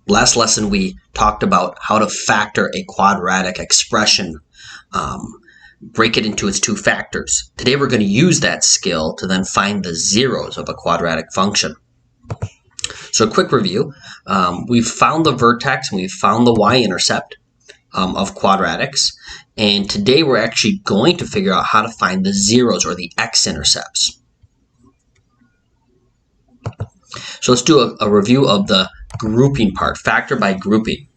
last lesson we talked about how to factor a quadratic expression, break it into its two factors. Today we're going to use that skill to then find the zeros of a quadratic function. So a quick review, we've found the vertex and we've found the y-intercept of quadratics, and today we're actually going to figure out how to find the zeros or the x-intercepts. So let's do a review of the grouping part, factor by grouping.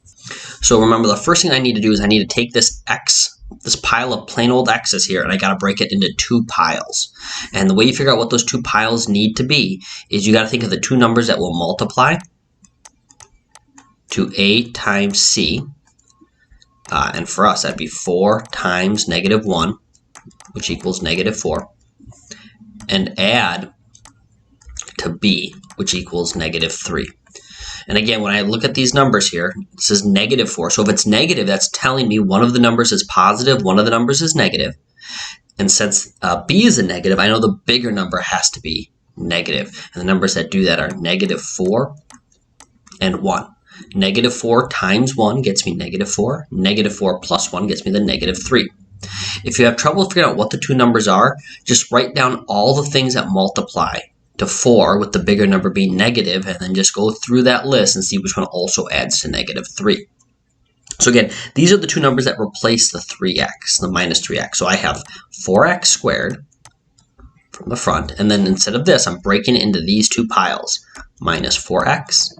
So remember, the first thing I need to do is I need to take this x, this pile of plain old x's here, and I got to break it into two piles. And the way you figure out what those two piles need to be is you got to think of the two numbers that will multiply to a times c. And for us, that'd be 4 times -1, which equals -4, and add to b, which equals -3. And again, when I look at these numbers here, it says -4. So if it's negative, that's telling me one of the numbers is positive, one of the numbers is negative. And since b is a negative, I know the bigger number has to be negative. And the numbers that do that are -4 and 1. -4 times 1 gets me -4. -4 plus 1 gets me the -3. If you have trouble figuring out what the two numbers are, just write down all the things that multiply to 4 with the bigger number being negative, and then just go through that list and see which one also adds to -3. So again, these are the two numbers that replace the 3x, the -3x. So I have 4x squared from the front, and then instead of this, I'm breaking it into these two piles, -4x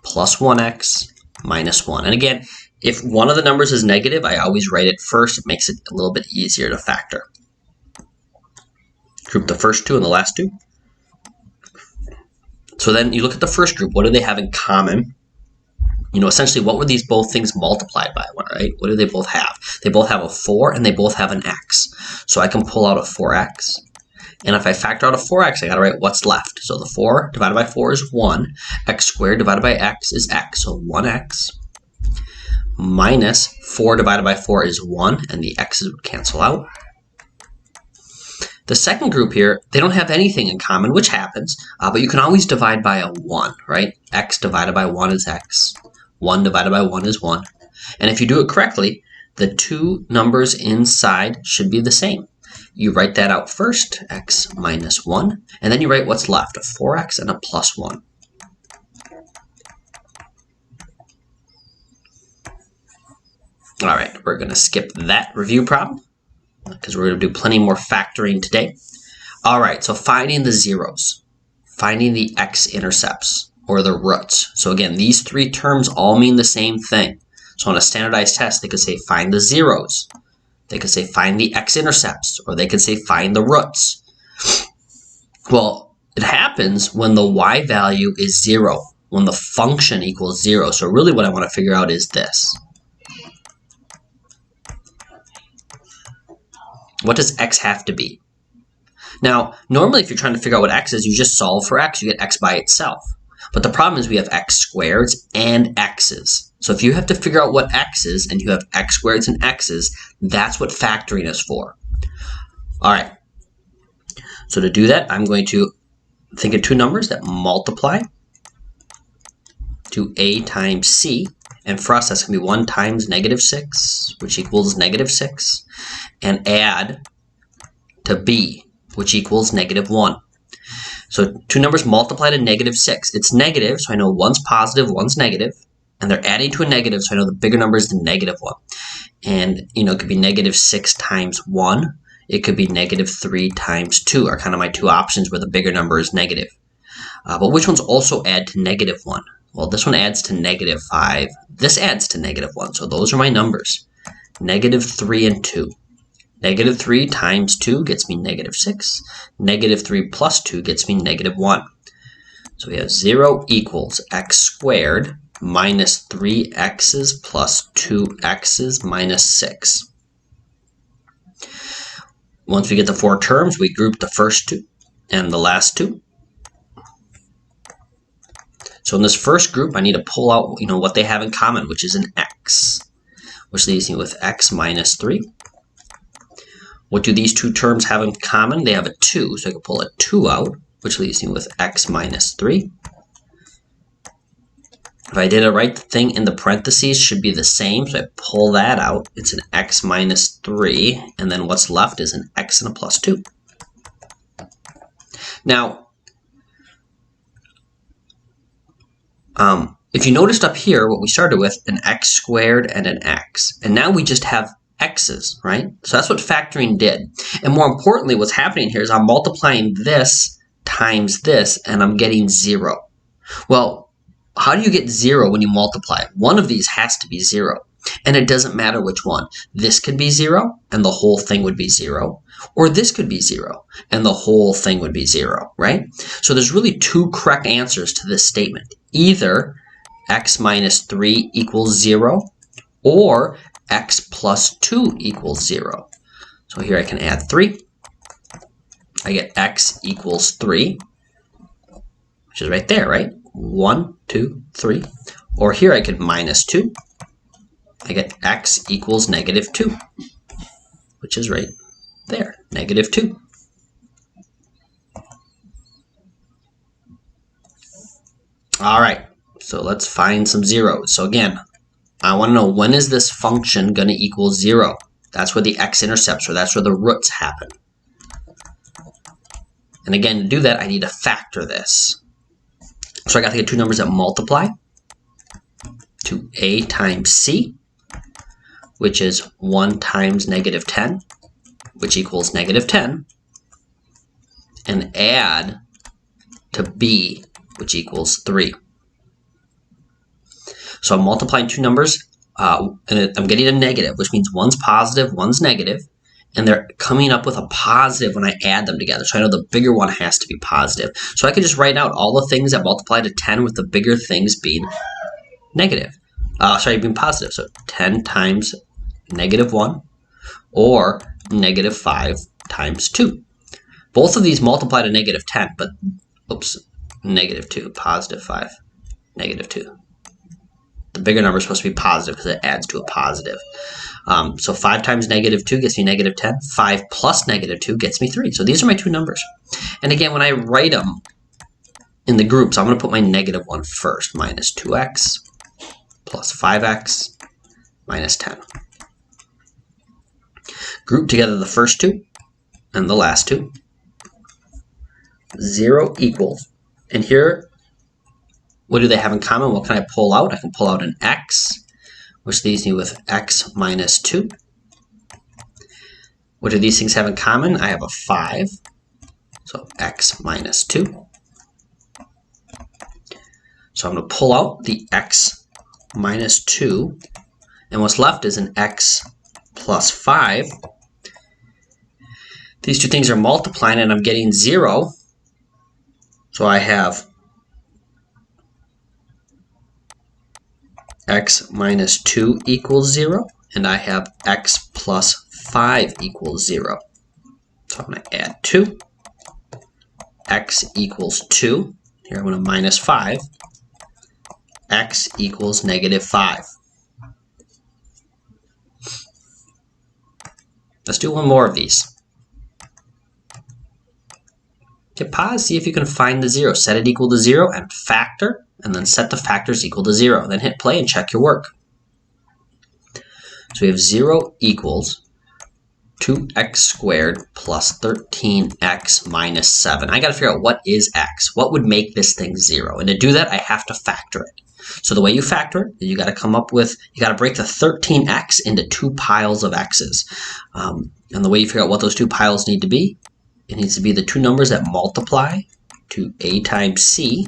plus 1x minus 1. And again, if one of the numbers is negative, I always write it first. It makes it a little bit easier to factor. Group the first two and the last two. So then you look at the first group. What do they have in common? You know, essentially, what were these both things multiplied by, right? What do they both have? They both have a 4 and they both have an x. So I can pull out a 4x. And if I factor out a 4x, I got to write what's left. So the 4 divided by 4 is 1. X squared divided by x is x. So 1x minus 4 divided by 4 is 1. And the x's would cancel out. The second group here, they don't have anything in common, which happens. But you can always divide by a 1, right? X divided by 1 is x. 1 divided by 1 is 1. And if you do it correctly, the two numbers inside should be the same. You write that out first, x minus 1, and then you write what's left, a 4x and a plus 1. All right, we're going to skip that review problem because we're going to do plenty more factoring today. All right, so finding the zeros, finding the x-intercepts or the roots. So again, these three terms all mean the same thing. So on a standardized test, they could say find the zeros. They could say find the x-intercepts, or they could say find the roots. Well, it happens when the y value is 0, when the function equals 0. So really what I want to figure out is this. What does x have to be? Now, normally if you're trying to figure out what x is, you just solve for x. You get x by itself. But the problem is we have x squareds and x's. So if you have to figure out what x is and you have x squareds and x's, that's what factoring is for. All right. So to do that, I'm going to think of two numbers that multiply to a times c. And for us, that's going to be 1 times -6, which equals -6. And add to b, which equals -1. So two numbers multiply to -6. It's negative, so I know one's positive, one's negative. And they're adding to a negative, so I know the bigger number is the -1. And, you know, it could be -6 times 1. It could be -3 times 2 are kind of my two options where the bigger number is negative. But which ones also add to -1? Well, this one adds to -5. This adds to -1, so those are my numbers. -3 and 2. -3 times 2 gets me -6. -3 plus 2 gets me -1. So we have 0 equals x squared minus 3x's plus 2x's minus 6. Once we get the four terms, we group the first two and the last two. So in this first group, I need to pull out, you know, what they have in common, which is an x, which leaves me with x minus 3. What do these two terms have in common? They have a 2, so I can pull a 2 out, which leaves me with x minus 3. If I did it right, the thing in the parentheses should be the same, so I pull that out. It's an x minus 3, and then what's left is an x and a plus 2. Now, if you noticed up here, what we started with, an x squared and an x, and now we just have x's, right? So that's what factoring did. And more importantly, what's happening here is I'm multiplying this times this, and I'm getting 0. Well, how do you get 0 when you multiply? One of these has to be 0. And it doesn't matter which one. This could be 0, and the whole thing would be 0. Or this could be 0, and the whole thing would be 0, right? So there's really two correct answers to this statement. Either x minus 3 equals 0, or x plus 2 equals 0. So here I can add 3. I get x equals 3, which is right there, right? 1, 2, 3. Or here I could minus 2. I get x equals negative 2, which is right there, negative 2. All right, so let's find some zeros. So again, I want to know, when is this function going to equal 0? That's where the x-intercepts, or that's where the roots happen. And again, to do that, I need to factor this. So I got to get two numbers that multiply to a times c, which is 1 times negative 10, which equals negative 10, and add to b, which equals 3. So I'm multiplying two numbers, and I'm getting a negative, which means one's positive, one's negative, and they're coming up with a positive when I add them together. So I know the bigger one has to be positive. So I can just write out all the things that multiply to 10 with the bigger things being negative. Being positive. So 10 times negative 1, or negative 5 times 2. Both of these multiply to negative 10, but, oops, negative 2, positive 5, negative 2. The bigger number is supposed to be positive because it adds to a positive. So 5 times negative 2 gets me negative 10. 5 plus negative 2 gets me 3. So these are my two numbers. And again, when I write them in the groups, I'm going to put my negative one first. Minus 2x plus 5x minus 10. Group together the first two and the last two. 0 equals. And here, what do they have in common? What can I pull out? I can pull out an x, which leaves me with x minus 2. What do these things have in common? I have a 5, so x minus 2. So I'm going to pull out the x minus 2, and what's left is an x plus 5. These two things are multiplying, and I'm getting 0. So I have x minus 2 equals 0, and I have x plus 5 equals 0. So I'm going to add 2. X equals 2. Here I'm going to minus 5. X equals negative 5. Let's do one more of these. Hit pause, see if you can find the 0. Set it equal to 0 and factor, and then set the factors equal to 0. Then hit play and check your work. So we have 0 equals 2x squared plus 13x minus 7. I got to figure out what is x. What would make this thing 0? And to do that, I have to factor it. So the way you factor it, you got to come up with, you got to break the 13x into two piles of x's. And the way you figure out what those two piles need to be, it needs to be the two numbers that multiply to a times c,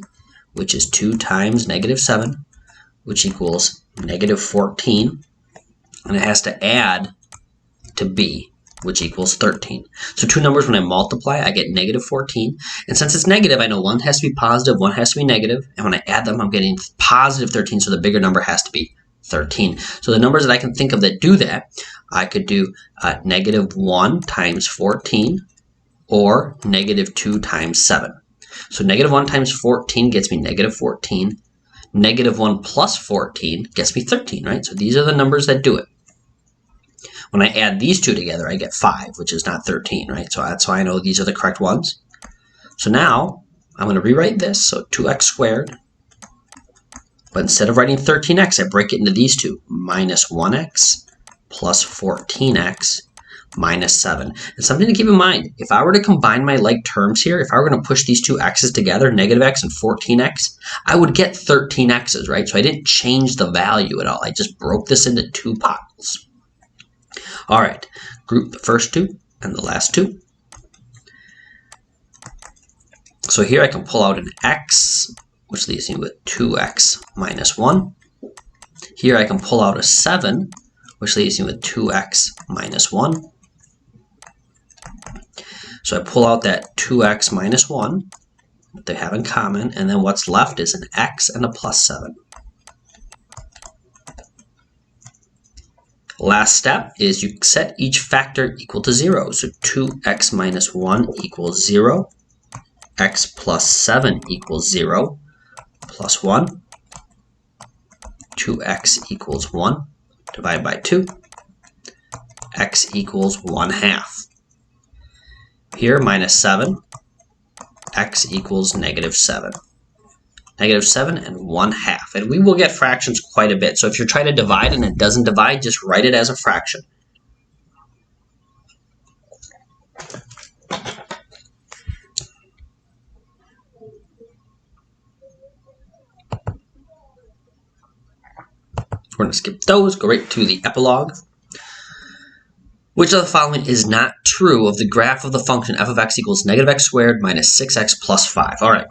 which is 2 times negative 7, which equals negative 14. And it has to add to b, which equals 13. So two numbers, when I multiply, I get negative 14. And since it's negative, I know one has to be positive, one has to be negative. And when I add them, I'm getting positive 13, so the bigger number has to be 13. So the numbers that I can think of that do that, I could do negative 1 times 14, or negative 2 times 7. So negative 1 times 14 gets me negative 14. Negative 1 plus 14 gets me 13, right? So these are the numbers that do it. When I add these two together, I get 5, which is not 13, right? So that's why I know these are the correct ones. So now I'm going to rewrite this. So 2x squared But instead of writing 13x, I break it into these two, minus 1x plus 14x minus 7. And something to keep in mind, if I were to combine my like terms here, if I were going to push these two x's together, negative x and 14x, I would get 13x's, right? So I didn't change the value at all. I just broke this into two piles. All right, group the first two and the last two. So here I can pull out an x, which leaves me with 2x minus 1. Here I can pull out a 7, which leaves me with 2x minus 1. So I pull out that 2x minus 1, what they have in common, and then what's left is an x and a plus 7. Last step is you set each factor equal to 0. So 2x minus 1 equals 0, x plus 7 equals 0, plus 1, 2x equals 1, divide by 2, x equals 1/2. Here, minus 7, x equals negative 7. Negative 7 and 1/2. And we will get fractions quite a bit. So if you're trying to divide and it doesn't divide, just write it as a fraction. We're going to skip those, go right to the epilogue. Which of the following is not true of the graph of the function f of x equals negative x squared minus 6x plus 5? All right.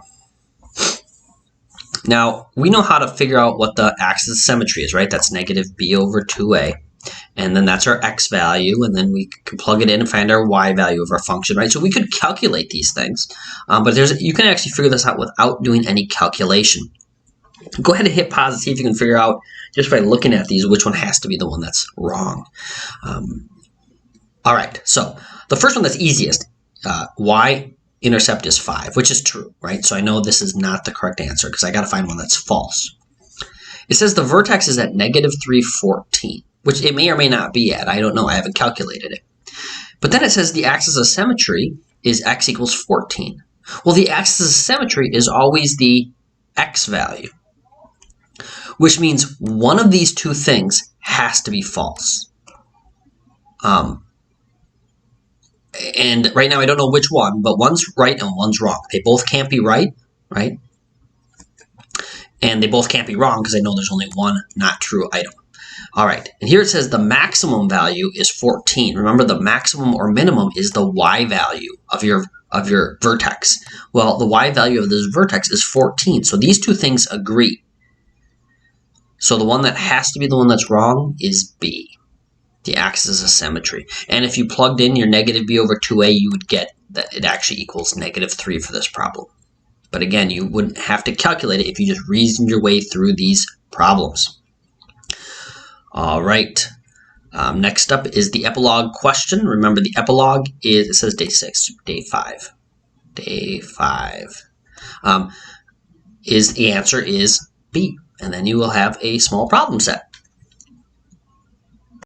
Now, we know how to figure out what the axis of symmetry is, right? That's negative b over 2a. And then that's our x value, and then we can plug it in and find our y value of our function, right? So we could calculate these things, but you can actually figure this out without doing any calculation. Go ahead and hit pause and see if you can figure out, just by looking at these, which one has to be the one that's wrong. All right, so the first one that's easiest, y-intercept is 5, which is true, right? So I know this is not the correct answer because I got to find one that's false. It says the vertex is at negative 3, 14, which it may or may not be at. I don't know. I haven't calculated it. But then it says the axis of symmetry is x equals 14. Well, the axis of symmetry is always the x value, which means one of these two things has to be false. And right now I don't know which one, but one's right and one's wrong. They both can't be right, right? And they both can't be wrong because I know there's only one not true item. All right, and here it says the maximum value is 14. Remember, the maximum or minimum is the y value of your vertex. Well, the y value of this vertex is 14, so these two things agree. So the one that has to be the one that's wrong is B, the axis of symmetry. And if you plugged in your negative b over 2a, you would get that it actually equals negative 3 for this problem. But again, you wouldn't have to calculate it if you just reasoned your way through these problems. All right. Next up is the epilogue question. Remember, the epilogue is, it says day 6, day 5. Day 5. The answer is B. And then you will have a small problem set.